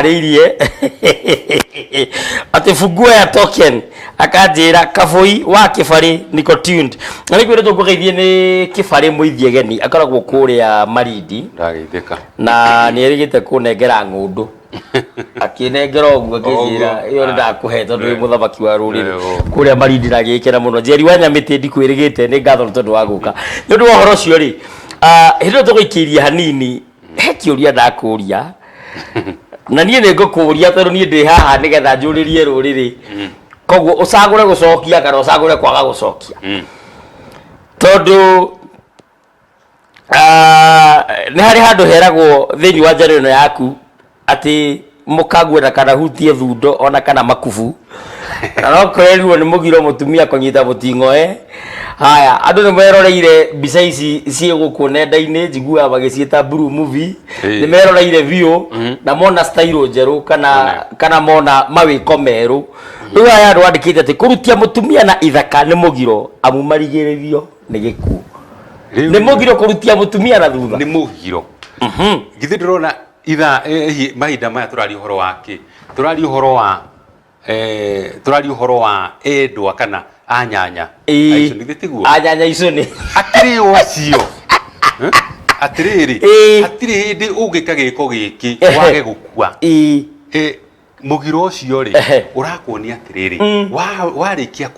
haririe ati fungue ya token akanjira kabui wa kibari niko tuned na niguo tukugeithie ni kibari muithie geni akoragwo kuria Marindi ndageithika na ni erigite kunengera ngundu akinengera oguo akijira iyo ndakuhe tondu wi muthamaki wa ruriri kuria Marindi na gikira muno Njeri wa Nyamiti ndikwirigite ni ngatho tondu wa guka ni undu wa horo cio ri hindo tuguikiria hanini he kiuria ndakuria na niĩ nĩ ngũkũria tondũ niĩ ndĩ haha nĩgetha njũrĩrie rũrĩrĩ koguo ũcagũre gũcokia kana ũcagũre kwaga gũcokia tondũ nĩ harĩ handũ heragwo thĩinĩ wa njarĩo ĩno yaku atĩ mũkagwe na kana hutie thundo ona kana makubu na no kwerirwo nĩ mũgiro mũtumia kũnyita mũting'oe. Haya andũ nĩ meroreire mbica ici ciĩ gũkũ nenda-inĩ njiguaga magĩciĩta blue movie nĩ meroreire biũ na mona style njerũ kana mona mawĩko merũ rĩu aya andũ andĩkĩte atĩ kũrutia mũtumia na ithaka nĩ mũgiro amu marigĩrĩrio nĩ gĩkuũ nĩ mũgiro kũrutia mũtumia na thutha nĩ mũgiro githĩ ndĩrona mahinda maya tũraria ũhoro wa kĩ tũraria ũhoro wa endwa kana anyanya icio nĩ gĩtiguo anyanya icio nĩ akĩrĩo acio atirĩrĩ hatirĩ hĩndĩ ũngĩka gĩko gĩkĩ wage gũkua mũgiro ũcio rĩ ũrakuonia atĩrĩrĩ warĩkia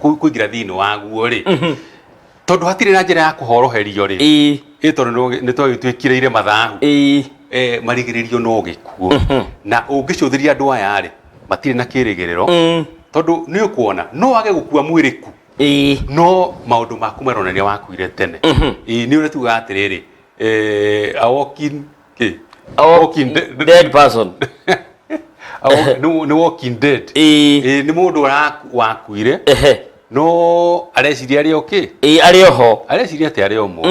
kũingĩra thĩinĩ waguo rĩ tondũ hatirĩ na njĩra ya kũhoroherio rĩ tondũ nĩ twagĩtuĩkĩrĩire mathahu marigĩrĩrio no gĩkuo na ũngĩcũthĩria andũ aya rĩ matirĩ na kĩrĩgĩrĩro tondu ni ukuona no wage gukua mwiri ku no maundu maku maronania wakuire tene ni ure tuga atiriri a walking dead person no walking dead ni mundu wakuire no areciria ari okay ari oho areciria ati ari omo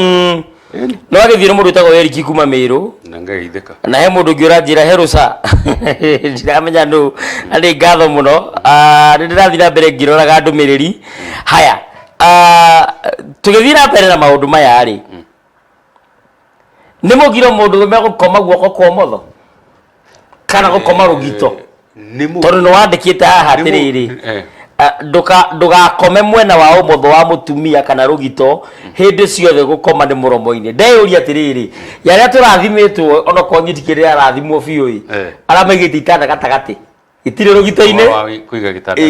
no agithire mundu utago Eric kuma Meru na ngaithika na he mundu ngira njira herusa ndiramenya ndu ari ngatho muno ndirathira mbere ngiroraga ndumiriri haya tugithira mbere na maundu maya ri ni mugiro mundu megukoma guoko kwa motho kana gukoma rugito tondu no wandikite haha atiriri ndugakome mwena wa umotho wa mutumia kana rugito hindi ciothe gukoma ni muromo-ini ndeyuria atiriri yaria turathimitwo ona ko nyitikire arathimwo biu aramaigite itanda gatagati gitire rugito-ini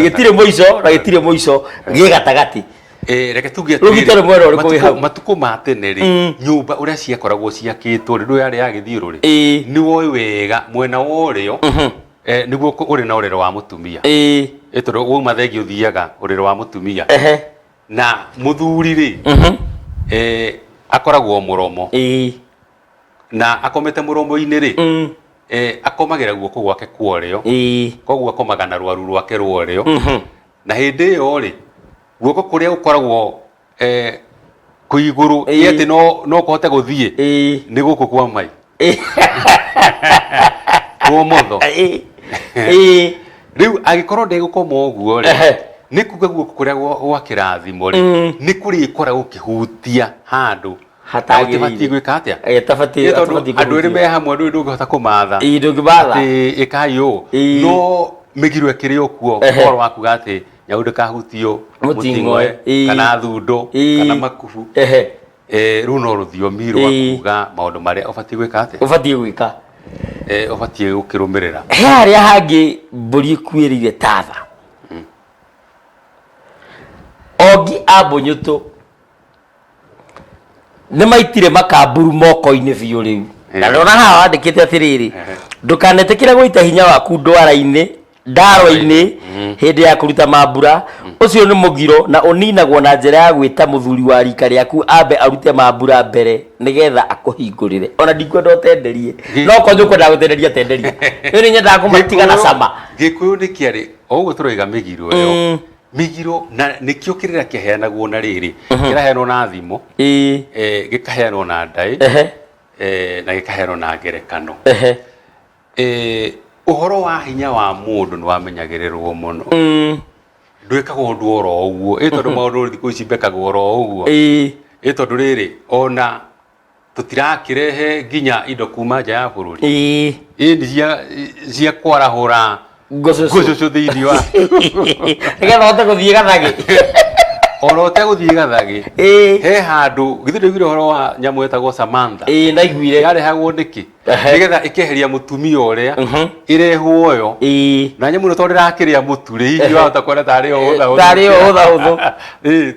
gitire muico na gitire muico gi gatagati reke tugie rugito ni mwero uri kugi hau matuko ma tene ri nyumba uria ciakoragwo ciakitwo rindu yari ya githiru ri ni woi wega mwena worio niguo uri na urero wa mutumia tondu uma thegi uthiaga urero wa mutumia na muthuri ri akoragwo muromo na akomete muromo-ini ri akomagira guoko gwake kworio koguo akomaga na rwaru rwake rworio na hindi iyo ri guoko kuria ukoragwo kuiguru yete no kuhote guthie ni guku kwa mai kwa motho riu agikorwo ndegukoma uguo ri ni kuga guoko kuria gwa kirathimo ri ni kuri kora gukihutia handu hatagirire gwika atia tabati andu ri me hamwe ndu ndungihota kumatha ndungimatha ikayo no migiro ekire okuo uhoro waku gati nyaundo kahutio muting'oe kana thundo kana makubu riu no ruthiomi rwa kuga maundu maria ubati gwika atia ubati gwika ubati gukirumirira haria hangi mburi ikuirire tatha ogi abonyuto nĩ maitire makamburu moko-inĩ biũ rĩu na rona haha wandĩkĩte atĩrĩrĩ ndũkanetĩkĩre gũita hinya waku ndwara-inĩ ndaro-inĩ hĩndĩ ya kũruta mambura ũcio nĩ mũgiro na ũninagwo na njĩra ya gwĩta mũthuri wa rika rĩaku ambe arute mambura mbere nĩgetha akũhingũrĩre ona ndikwenda ũtenderie no konyo kwenda gũtenderia tenderia rĩu nĩ nyendaga kũmatiga na cama gĩkũyũ nĩ kĩarĩ o ũguo tũroiga mĩgiro ĩyo migiro na nikio kirira kiheanagwo na riri kiraheanwo na thimo gikaheanwo na ndai na gikaheanwo na ngerekano uhoro wa hinya wa mundu ni wamenyagirirwo muno ndwikagwo undu oro uguo tondu maundu thiku ici mbekagwo oro uguo tondu riri ona tutirakirehe nginya indo kuma nja ya bururi ĩni cia kwarahũra ngũcũcũ thĩinĩ wa nĩgetha hote gũthiĩ gathagĩ oro ũtegũthiĩ gathagĩ he handũ githĩ ndũiguire ũhoro wa nyamũ ĩtagwo Samantha ndaiguire yarehagwo nĩkĩ nĩgetha ĩkeheria mũtumia ũrĩa ĩrehwo yo na nyamũ ĩno tondũ ndĩrakĩrĩa mũtu rĩ hihi wahota kuona tarĩ o hũthahũthũ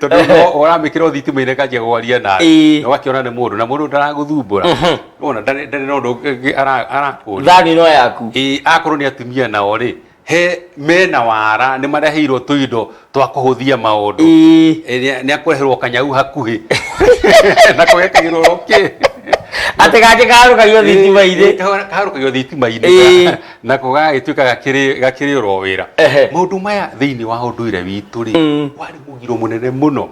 tondũ ũramĩkĩra thitima-inĩ ĩkanjia gwaria nawe na ũgakĩona nĩ mũndũ na mũndũ ndaragũthumbũra ona ndarĩ na ũndũ ũngĩ arakũria thani no yaku akorwo nĩ atumia nao rĩ he mena wara nĩ mareheirwo tũindo twa kũhũthia maũndũ nĩ akũreherwo kanyau hakuhĩ na kũgekagĩrwo rũkĩ atĩ gake kaharũkagio thitima-inĩ kaharũkagio thitima-inĩ nako gagagĩtuĩka gakĩrĩ oro wĩra maũndũ maya thĩinĩ wa ũndũire witũ rĩ warĩ mũgiro mũnene mũno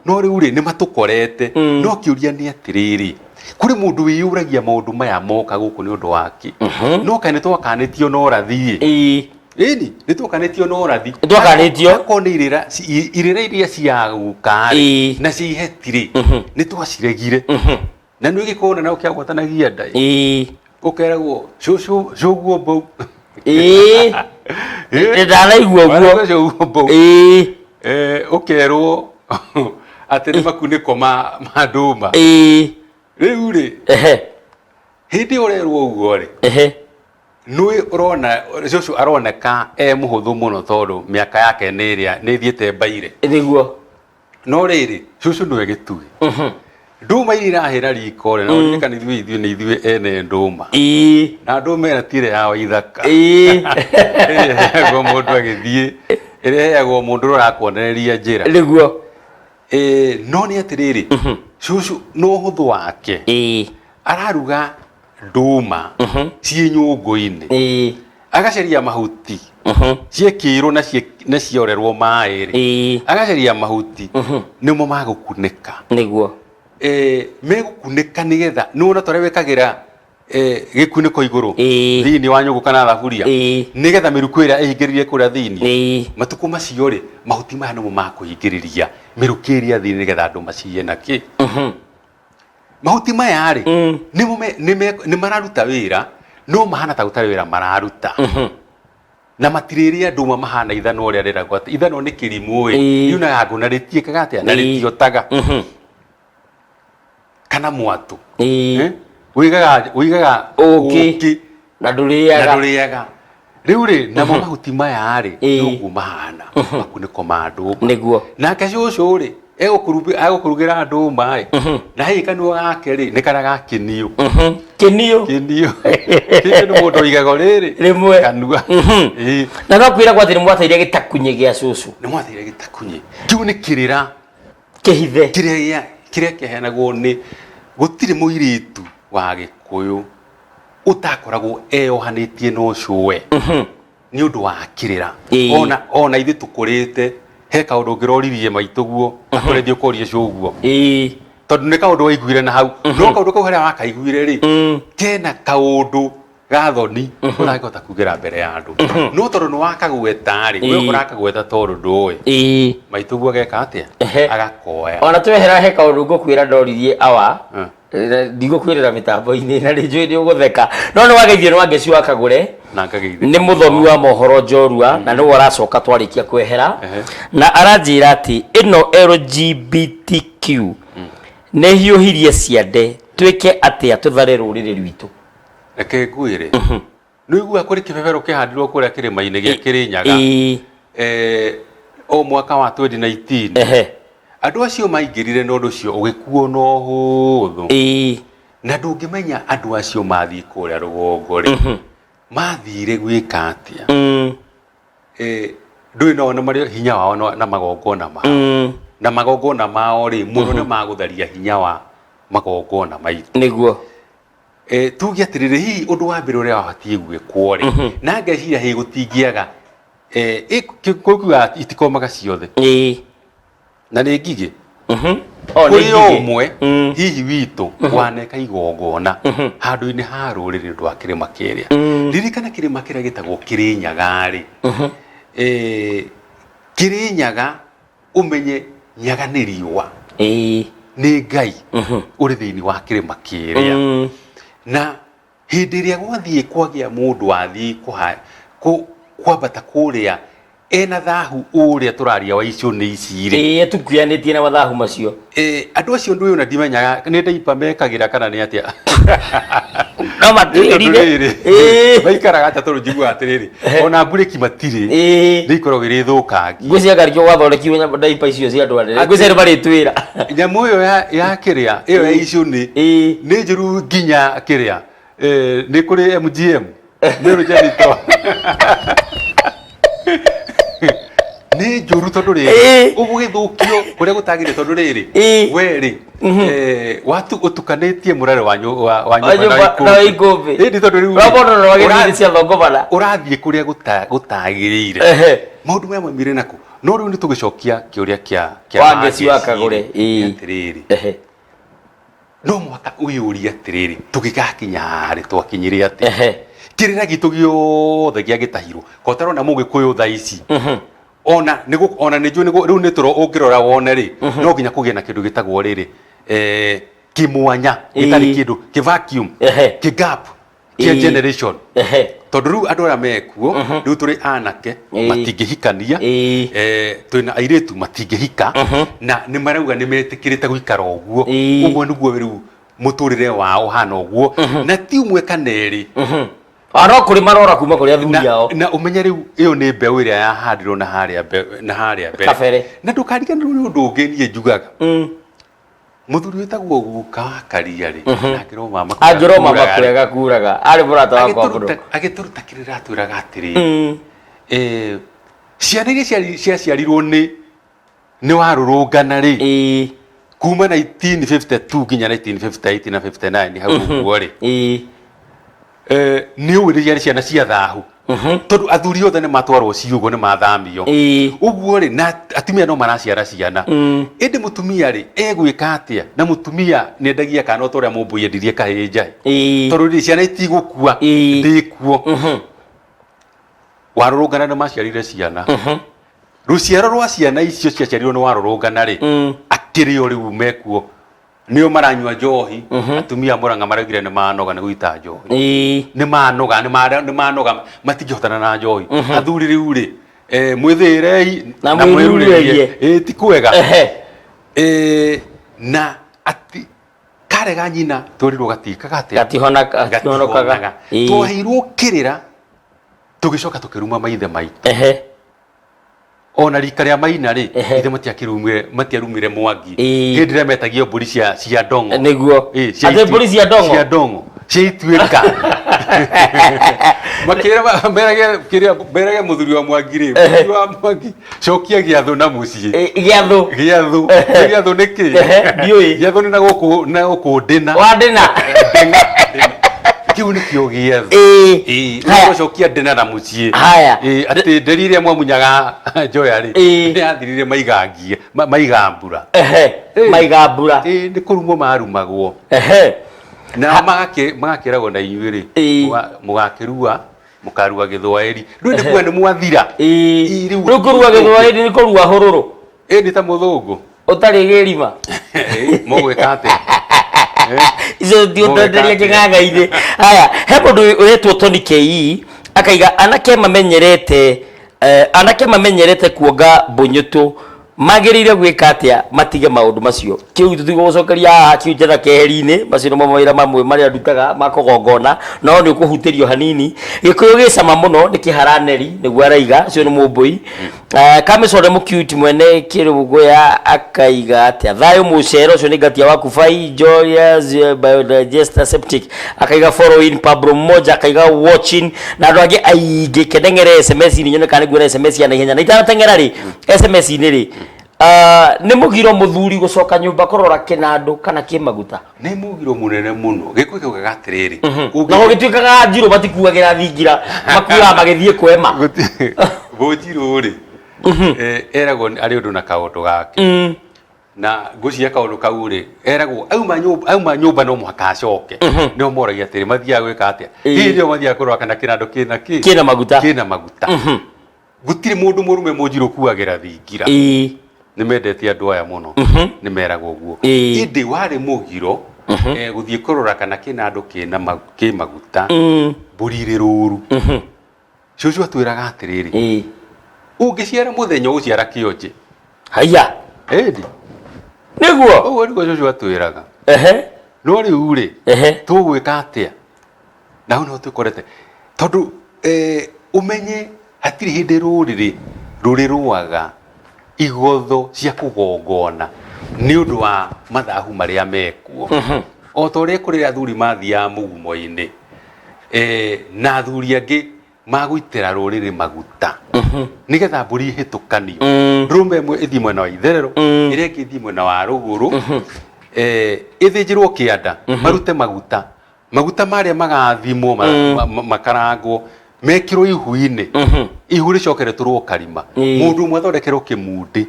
no rĩu rĩ nĩ matũkorete no kĩũria nĩ atĩrĩrĩ kũrĩ mũndũ wĩyũragia maũndũ maya moka gũkũ nĩ ũndũ wake no kaĩ nĩ twakanĩtio na ũrathi ĩni nĩ twakanĩtio na ũrathi akorwo nĩ irĩra iria ciagũka na cia iheti nĩ twaciregire na nĩ ũgĩkorwo na ũkĩagwatanagia nda ũkeragwo cũguo mbau ndanaigua ũguo ũkerwo atĩ nĩ makunĩko ma ndũma rĩu rĩ hĩndĩ ũrerwo ũguo rĩ nĩ ũrona cũcũ aroneka mũhũthũ mũno tondũ mĩaka yake nĩ ĩthiĩte mbaire nĩguo no rĩrĩ cũcũ nĩwe gĩtugĩ ndũma iria irahĩra riko rĩ na ũririkana nĩ ithuĩ ene ndũma na ndũma ĩno ti ĩrĩa ya Waithaka ĩrĩa mũndũ agĩthiĩ ĩrĩa ĩheagwo mũndũ ũrakuonereria njĩra nĩguo no nĩ atĩrĩrĩ cũcũ no ũhũthũ wake araruga ndũma ciĩ nyũngũ-inĩ agacaria mahuti ciekĩrwo na ciorerwo maĩ rĩ agacaria mahuti nĩmo magũkunĩka nĩguo megũkunĩka nĩgetha nĩwona tũrĩa wĩkagĩra gĩkunĩko igũrũ thĩinĩ wa nyũngũ kana thaburia nĩgetha mĩrukĩ ĩrĩa ĩhingĩrĩrie kũrĩa thĩinĩ matukũ macio rĩ mahuti maya nĩmo makũhingĩrĩria mĩrukĩ ĩrĩa thĩinĩ nĩgetha andũ maciye nakĩ mahuti maya rĩ nĩ mararuta wĩra no mahana ta gũtarĩ wĩra mararuta na matirĩrĩa ndũma mahana ithano ũrĩa rĩragwo atĩ ithano nĩ kĩrimũ riunaga ngũ na rĩtiĩkaga atĩa na rĩtiotaga kana mwatũ ũigaga ũkĩ na ndũrĩaga rĩu rĩ namo mahuti maya rĩ nĩũguo mahana makunĩko ma ndũma nĩguo nake cũcũ rĩ egũkũrugĩra ndũma na hihi kanua gake rĩ nĩ karĩa gakĩnio kĩnio nĩ mũndũ ũigaga rĩrĩ rĩmwe kanua na no kwĩragwo atĩ nĩ mwateire gĩtakunyi gĩa cũcũ nĩ mwateire gĩtakunyi kĩu nĩ kĩrĩra kĩhithe kĩrĩa kĩheanagwo nĩ gũtirĩ mũirĩtu wa Gĩkũyũ ũtakoragwo eyohanĩtie na ũcũwe nĩ ũndũ wa kĩrĩra ona ithuĩ tũkũrĩte he kaũndũ ũngĩroririe maitũguo akũrethio kũria cũguo tondũ nĩ kaũndũ waiguire na hau no kaũndũ kau harĩa wakaiguire rĩ kena kaũndũ gathoni ũragĩhota kugĩra mbere ya andũ no tondũ nĩ wakagweta rĩ we ũrakagweta tondũ ndũĩ maitũguo ageka atĩa agakoya ona twehera he kaũndũ ngũkwĩra ndoririe awa ndigũkwĩrĩra mĩtambo-inĩ na nĩnjũĩ nĩ ũgũtheka no nĩ wageithio nĩ wangeci wa Kagũre nĩ mũthomi wa mohoro njorua na nĩwe ũracoka twarĩkia kwehera na aranjĩra atĩ ĩno LGBTQ nĩ hiũhirie ciande twĩke atĩa tũthare rũrĩrĩ rwitũ reke ngwĩre nĩ ũiguaga kũrĩ kĩbebero kĩhandirwo kũrĩa kĩrĩma-inĩ gĩa Kĩrĩnyaga o mwaka wa 2019 andũ acio maingĩrire na ũndũ ũcio ũgĩkuo na ũhũthũ na ndũngĩmenya andũ acio mathiĩ kũrĩa rũgongo rĩ mathire gwĩka atĩa ndũĩ no nĩ marĩ hinya wao na magongona mao na magongona mao rĩ mũno nĩ magũtharia hinya wa magongona maitũ nĩguo tuge atĩrĩrĩ hihi ũndũ wa mbere ũrĩa wabatiĩ gwĩkwo rĩ na ngeciria hihi gũtingĩaga kuga itikomaga ciothe na nĩ ngigĩ kũrĩ ũmwe hihi witũ waneka igongona handũ-inĩ ha rũrĩrĩ rwa kĩrĩma kĩrĩa ririkana kĩrĩma kĩrĩa gĩtagwo Kĩrĩnyaga rĩ Kĩrĩnyaga ũmenye nyaga nĩ riũa nĩ Ngai ũrĩ thĩinĩ wa kĩrĩma kĩrĩa na hindi ria gwathie kwagia mundu athii kwambata kuria ena thahu uria turaria wa icio ni icire tukuanitie na wathahu macio andu acio ndu na ndimenyaga ni ndaipa mekagira kana ni atia no matirire baikaraga atatu njigua atiriri ona mbureki matire ni ikorwo giri thukangi ngwiciria karikio gwathondeki ndaipa icio cia andu anene ngwiciria bari twira nyamu iyo ya kiria iyo ya icio ni njuru nginya kiria ni kuri MGM ni rujanito ni njuru tondu riri ugugithukio kuria gutagire tondu riri weri watu utukanitie murare wa nyumba na ikumbi ndi tondu riu robono no wagithiri cia thongobana urathie kuria gutagirire maundu mwe mire naku no riu ni tugicokia kiuria kia wangeci wakagure atiriri no mwaka uyuria atiriri tugigakinya ri twakinyire ati kirira gitu giothe giagitahirwo kotaro na mugikuyu tha ici ona niju riu ni turo ungirora wone ri no nginya kugia na kindu gitagwo riri kimwanya gitari kindu ki vacuum ki gap ki generation tondu riu andu aria mekuo riu turi anake matingihikania twina airetu matingihika na ni marauga ni metikirite guikara uguo uguo niguo riu muturire wao hana uguo na ti umwe kaneri ara kuri marora kuma kuri athuri yao na umenye riu iyo ni mbeu iria yahandirwo na haria mbere kabere na ndukariganirwo ni undu ungi nie njugaga muthuri witagwo guka karia ri agiro mama kurega kuraga ari burata wakwa bro agiturutakirira atwiraga atiri ciana iria ciaciarirwo ni warurungana ri kuma 1952 nginya 1958 na 59 hau guo ri ni uriria ciana cia thahu tondu athuri othe ni matwarwo ciugo ni mathamio uguo ri na atumia no maraciara ciana indi mutumia ri egwika atia na mutumia ni ndagia kana utoria mumbu yendirie kahinja tondu ri ciana itigukua ndikuo warurungana ni maciarire ciana ruciaro rwa ciana icio ciaciarirwo ni warurungana ri akirio riu mekuo niyo maranywa njohi atumia Murang'a maragire ni manoga ni guita njohi ni manoga matingihotana na njohi athuri riu ri mwithirei na mwiruririe ti kwega na ati karega nyina turirwo gatikaga ati gatihonokaga twahirwo kirira tugicoka tukiruma maithe maitu ona rika ria maina ri ithe matiarumire mwangi hindire metagio mburi cia ndongo niguo ate mburi cia ndongo ciituika makira berage muthuri wa mwangi ri muthuri wa mwangi cokia giathu na mucii giathu niki ndiui giathu ni na guku ndina wa ndina kiu ni kio giathu no cokia ndina na mucii ati nderire mwamunyaga njoya ri ni athirire maigambura ni kurumwo marumagwo na magakiragwo na inyuĩ ri mugakirua mukarua githwairi riu ni kuga ni mwathira riu kurua githwairi ni kurua hururu ni ta muthungu utari girima mugwika ati izo ndionderia king'ang'a-ini haya he mundu uretwo Tony K akaiga anake mamenyerete kuonga mbunyitu magirire gwika atia matige maundu macio kiu tutigucokeria haha kiunjera keheri-ini macio no mawira mamwe maria ndutaga makugongona no ni ukuhutirio hanini gikuyu gicama muno ni kiharaneri niguo araiga cio ni mumbui kamisore mukiuti mwene kiruguya akaiga atia thayo mucero cio ni ngatia waku fai Joyous Biodigester Septic akaiga following Pablo mmoja akaiga watching na andu angi aingi kedengere SMS ni nyone kana gwira SMS ya na ihenya na itatengera ri SMS ni ri ni mugiro muthuri gucoka nyumba kurora kinandu kana kimaguta ni mugiro munene muno gikuyu gagatiriri no gituikaga njiro batikuagira thingira makura magithie kwema bojiru ri eragwo ari undu na kaundu gake na gucia kaundu kau ri eragwo auma nyumba no muhaka acoke no moragia atiri mathia gwika atia hirio mathia kurora kana kinandu kina maguta gutiri mundu murume mujiru kuagira thingira ni mendete andu aya muno ni meragwo guo indi wari mugiro guthie kurora kana kina andu kina maguta mburi ruru cucu atwiraga atiriri ungiciara muthenya uciara kionje haya edi niguo uguo niguo cucu atwiraga no riu ri tugwika atia na no tukorete tondu umenye hatiri hindi ruri ruaga igotho cia kugongona ni undu wa mathahu maria mekuo o to ria kuri athuri mathia mugumo-ini na athuri angi magwitira ruriri maguta nigetha mburi hitukanio rume imwe ithi mwena wa itherero iria ingi ithi mwena wa ruguru ithinjirwo kianda marute maguta maria magathimwo makarangwo mekirwo ihu-ini ihu ricokereturwo karima mundu umwe athondekerwo kimundi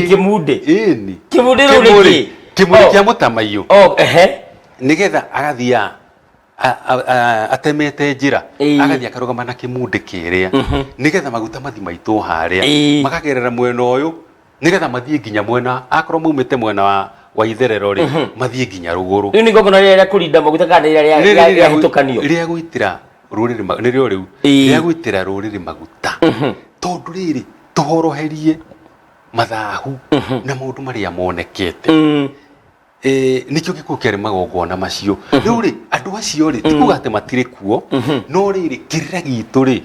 kimundi ini kimundi kia mutamaiyo nigetha agathia atemete njira agathia akarugama na kimundi kiria nigetha maguta mathi maitwo haria makagerera mwena uyu nigetha mathie nginya mwena akorwo maumite mwena wa itherero ri mathie nginya ruguru ni ngogona ria kurinda maguta kana ria hitukanio ria gwitira ruriri nirio riu ria gwitira ruriri maguta tondu riri tuhoroherie mathahu na maundu maria monekete nikio gikuo kiari magongona macio riu ri andu acio ri tikuga ati matiri kuo no riri kirira gitu ri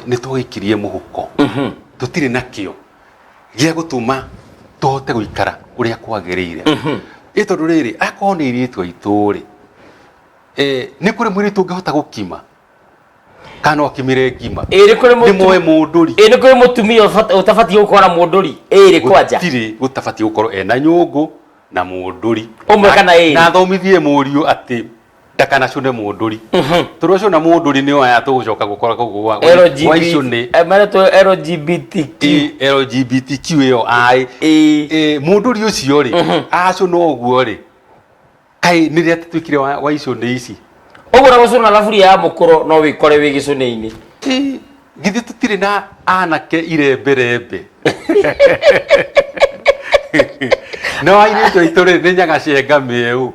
ni twikirie muhuko tutiri nakio gia gutuma tuhote guikara uria kwagirire tondu riri akorwo ni iritu aitu ri ni kuri mwiritu ungihota gukima kana okimire ngima ni moe munduri ni kuri mutumia utabatie gukora munduri iri kwanja tiri utabatie gukorwo ena nyungu na munduri umwe kana na thomithie muriu ati ndakana cune munduri turu cio na munduri ni oya tugucoka gukora koguo wa icune mareto LGBTQ yo ai munduri ucio ri acio no guo ri kai ni ria twikire wa icune ici ogura gucuna thaburia ya mukuro no wikore wi gicune-ini githi tutire na anake iremberembe no airĩtu aitũ rĩ nĩ nyagacenga mĩeu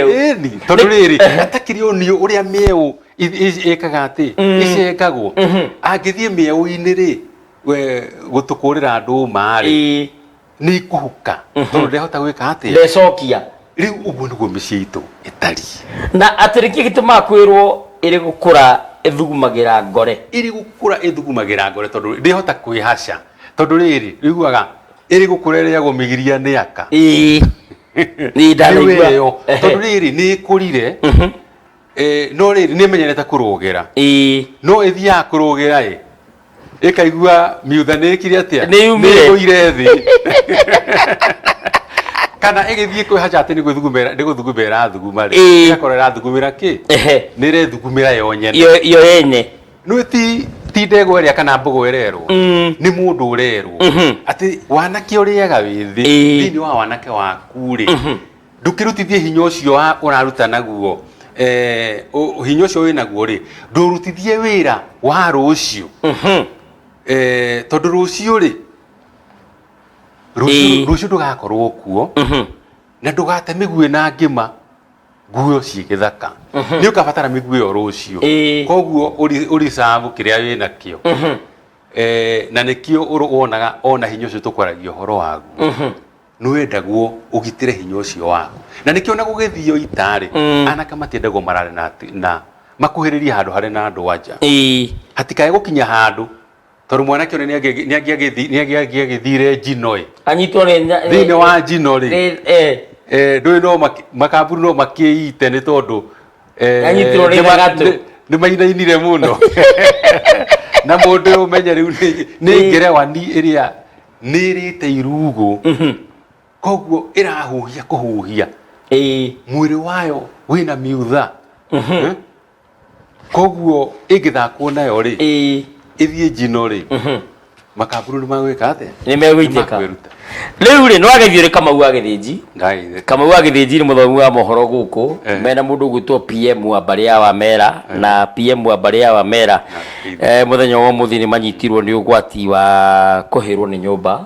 ĩni tondũ rĩrĩ atakĩrĩ ũniũ ũrĩa mĩeu ĩkaga atĩ ĩcengagwo angĩthiĩ mĩeu-inĩ rĩ gũtũkũrĩra ndũma rĩ nĩ ikũhuka tondũ ndehota gwĩka atĩ ndecokia rĩu ũguo nĩguo mĩciĩ itũ ĩtariĩ na atĩ nĩkĩ gĩtũmaga kwĩrwo ĩrĩ gũkũra ĩthugumagĩra ngore ĩrĩ gũkũra ĩthugumagĩra ngore tondũ ndĩhota kwĩhaca tondũ rĩrĩ rĩugaga iri gukurerea gumigiria ni aka ni ndaraigua tondu riri ni ikurire no riri ni menyerete kurugera no ithia kurugera ikaigua miutha ni ikire atia ni guire thi kana igithie kwihaca ati ni guthugumira thuguma ri igakorera thugumira ki ni re thugumira yo nyene yo yenye no ti ndego ĩrĩa kana mbogo ĩrerwo nĩ mũndũ ũrerwo atĩ wanake ũrĩaga wĩ thĩ thĩinĩ wa wanake waku rĩ ndũkĩrutithie hinya ũcio ũraruta naguo hinya ũcio wĩ naguo rĩ ndũrutithie wĩra wa rũciũ tondũ rũciũ rĩ rũciũ ndũgakorwo kuo na ndũgate mĩguĩ na ngĩma nguo ciĩ gĩthaka nĩ ũkabatara mĩguĩ ĩyo rũciũ koguo ũrĩ savu kĩrĩa wĩ nakĩo na nĩkĩo wonaga ona hinya ũcio tũkwaragia ũhoro waguo nĩ wendagwo ũgitĩre hinya ũcio waku na nĩkĩo ona gũgĩthio itarĩ anake matiendagwo marare na makuhĩrĩrie handũ harĩ na andũ anja hatikae gũkinya handũ tondũ mwanake one nĩangĩagĩthire njino anyitwo thĩinĩ wa njino rĩ ndũĩ no makambuni no makĩite nĩ tondũ nĩ mainainire mũno na mũndũ ũmenye rĩu nĩ ngerewani ĩrĩa nĩ ĩrĩte irugũ koguo ĩrahuhia kũhuhia mwĩrĩ wayo wĩna miutha koguo ĩngĩthakwo nayo rĩ ĩthiĩ njino rĩ makambuni nĩ magwĩka atĩa nĩ megũitĩka rĩu rĩ no agethio rĩ Kamau wa Gĩthĩnji Kamau wa Gĩthĩnji nĩ mũthomi wa mohoro gũkũ mena mũndũ ũgwĩtwo PM wa Mbari ya Wamera na PM wa Mbari ya Wamera mũthenya wa mũthĩ nĩ manyitirwo nĩ ũgwati wa kũhĩrwo nĩ nyũmba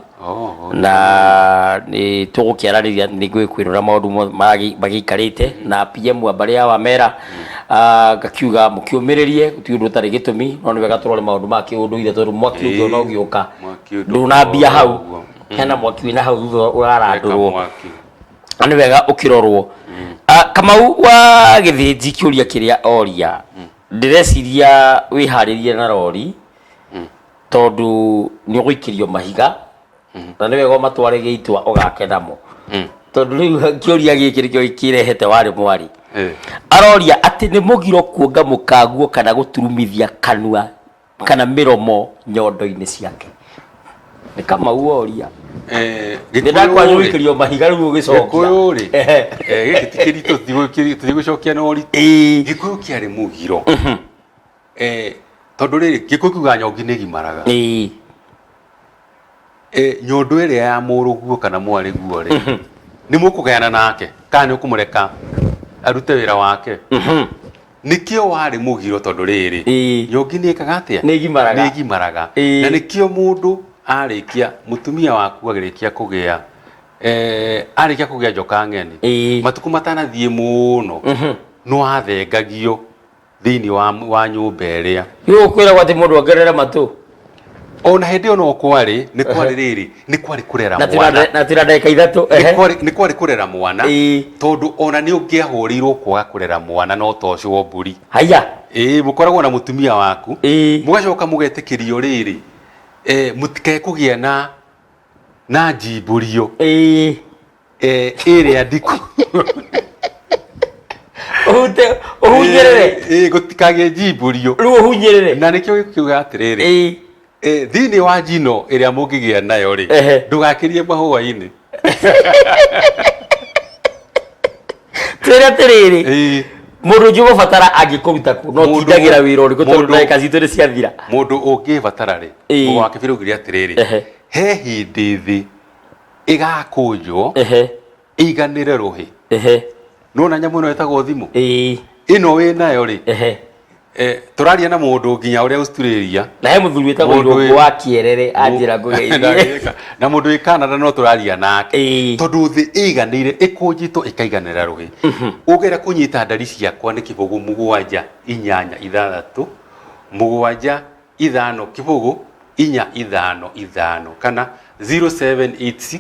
na ni tugukiarariria ni gwĩkwĩrora maũndũ magikarĩte na PM Wambaria Wamera ngakiuga mũkĩũmĩrĩrie gũtirĩ ũndũ ũtarĩ gĩtũmi no nĩ wega tũrore maũndũ ma kĩũndũire tondũ mwaki ũngĩ no ũgĩũka ndũnambia hau hena mwaki wĩna hau thutha ũrarandũrwo na nĩ wega ũkĩrorwo. Kamau wa Gĩthĩnji kĩũria kĩrĩa oria ndĩreciria wĩharĩrie na rori tondu nĩ ũgũikĩrio mahiga na nĩ wega matware gĩitwa ũgakenamo tondu rĩu kĩũria gĩkĩ nĩkĩo kĩrehete warĩ mwari aroria atĩ nĩ mũgiro kuonga mũkanguo kana gũturumithia kanua kana mĩromo nyondo-inĩ ciake. Nĩ Kamau oria ndakwanyu wĩkĩrio mahiga rĩu ũgĩcokia Gĩkũyũ rĩ gĩkĩ ti kĩritũ tũtigũcokia na ũritũ Gĩkũyũ kĩarĩ mũgiro tondu rĩrĩ Gĩkũyũ kiuga nyongi nĩ gimaraga nyondo ĩrĩa ya mũrũguo kana mwarĩguo rĩ nĩ mũkũgayana nake kana nĩ ũkũmũreka arute wĩra wake nĩkĩo warĩ mũgiro tondu rĩrĩ nyongi nĩ ĩkaga atĩa nĩ gimaraga na nĩkĩo mũndũ arĩkia mũtumia waku agĩrĩkia kũgĩa arĩkia kũgĩa njoka ng'eni matukũ matanathiĩ mũno no athengagio thĩinĩ wa nyũmba ĩrĩa kwĩragwo atĩ mũndũ ongerere matũ ona hĩndĩ ĩyo no kwarĩ nĩ kwarĩ rĩrĩ nĩ kwarĩ kũrera mwana na tira ndagĩka ithatũ nĩ kwarĩ kũrera mwana tondũ ona nĩ ũngĩahũrirwo kwaga kũrera mwana no ta ũcio wa mbũri haya mũkoragwo na mũtumia waku mũgacoka mũgetĩkĩrio rĩrĩ mũtikae kũgĩa na njimburio ĩrĩa ndiku ũhunyĩrĩre gũtikagĩe njimburio rĩu ũhunyĩrĩre na nĩkĩo gĩkiuga atĩrĩrĩ thĩinĩ wa njino ĩrĩa mũngĩgĩa nayo rĩ ndũgakĩrie mahũa-inĩ twĩre atĩrĩrĩ mũndũ ũngĩgũbatara angĩkũruta kũ no tindagĩra wĩra ũrĩkũ tondũ ndagĩka citũ nĩ ciathira mũndũ ũngĩbatara rĩ mũndũ wa kĩbĩrĩ ũgĩria atĩrĩrĩ he hĩndĩ thĩ ĩgakũnjwo ĩiganĩre rũhĩ nona nyamũ ĩno ĩtagwo thimũ ĩno wĩ nayo rĩ tũraria na mũndũ nginya ũrĩa Australia na he mũthuri wĩtagwo Irũngũ wa Kĩerere anjĩra ngũgeithie na mũndũ wĩ Canada no tũraria nake tondũ thĩ ĩiganĩire ĩkũnjĩtwo ĩkaiganĩra rũhĩ ũgera kũnyita ndari ciakwa nĩ kĩbũgũ 7 8 6 7 5 kĩbũgũ 4 5 5 kana 0786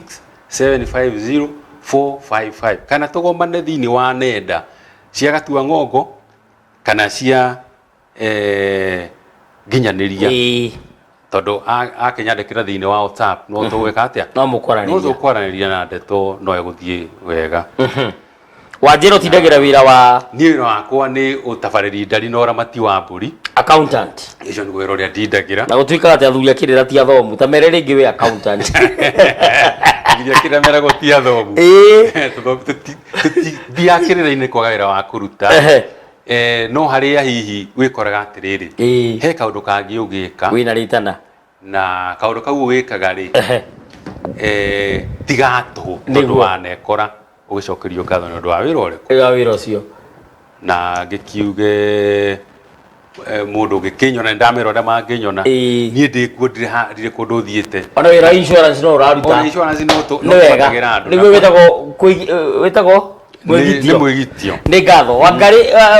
750 455 kana tũgomane thĩinĩ wa nenda cia Gatua Ng'ongo kana cia nginyanĩria tondu akĩnyandĩkĩra thĩinĩ wa WhatsApp no tũgwĩka atĩa no mũkwaranĩria na ndeto no egũthiĩ wega Wanjĩra ũtindagĩra wĩra wa niĩ wakwa nĩ ũtabarĩri ndari na ũramati wa mbũri accountant icio nĩ wĩra ũrĩa ndindagĩra na gũtuĩkaga atĩ athuri akĩrĩra ti athomu ta mere rĩngĩ wĩ accountant nginya kĩremera gũti athomu tũtithia kĩrĩra-inĩ kwaga wĩra wa kũruta no harĩa hihi wĩkoraga atĩrĩrĩ he kaũndũ kangĩ ũgĩka wĩna rĩtana na kaũndũ kau ũgĩkaga rĩ tiga tũhũ tondũ wanekora ũgĩcokerio ngatho nĩ ũndũ wa wĩra ũrĩkũ wĩra ũcio na ngĩkiuge mũndũ ũngĩkĩnyona ndamĩra ũrĩa mangĩnyona niĩ ndĩkuo ndirĩ kũndũ thiĩte ona wĩra insurance no ũraruta ona insurance no tũtagĩra andũ nĩguo wĩtagwo mwĩgitio nĩ ngatho Wangari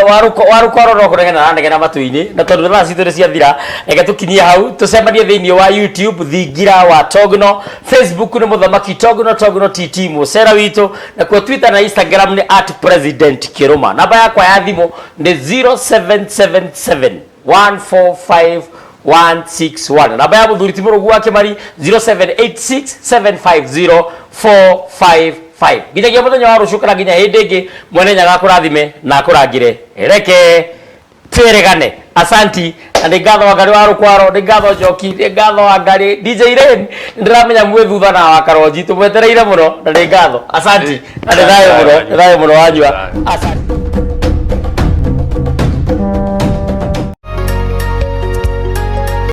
warũkoro no kũnegena aranegena matũ-inĩ na tondũ thaa citũ nĩ ciathira reke tũkinyie hau tũcemanie thĩinĩ wa YouTube Thingira wa Togno, Facebook nĩ Mũthamaki Togno TT mũcera witũ na kwa Twitter na Instagram nĩ @president_Kiruma. Namba yakwa ya thimũ nĩ 0777 145 161. Namba ya mũthuri ti Mũrũgu wa Kĩmari 0786 750 455. Nginyagia mũthenya wa rũciũ kana nginya hĩndĩ ĩngĩ mwene Nyaga akũrathime na akũrangĩre reke twĩrĩgane. Asanti na nĩ ngatho Wangari wa Rũkwaro, nĩ ngatho Njoki, nĩ ngatho Wangari, DJ Rain ndĩramenya mwĩ thutha na wa Karonji tũmwetereire mũno na nĩ ngatho. Asanti na nĩ thayũ mũno wanyua. Asanti.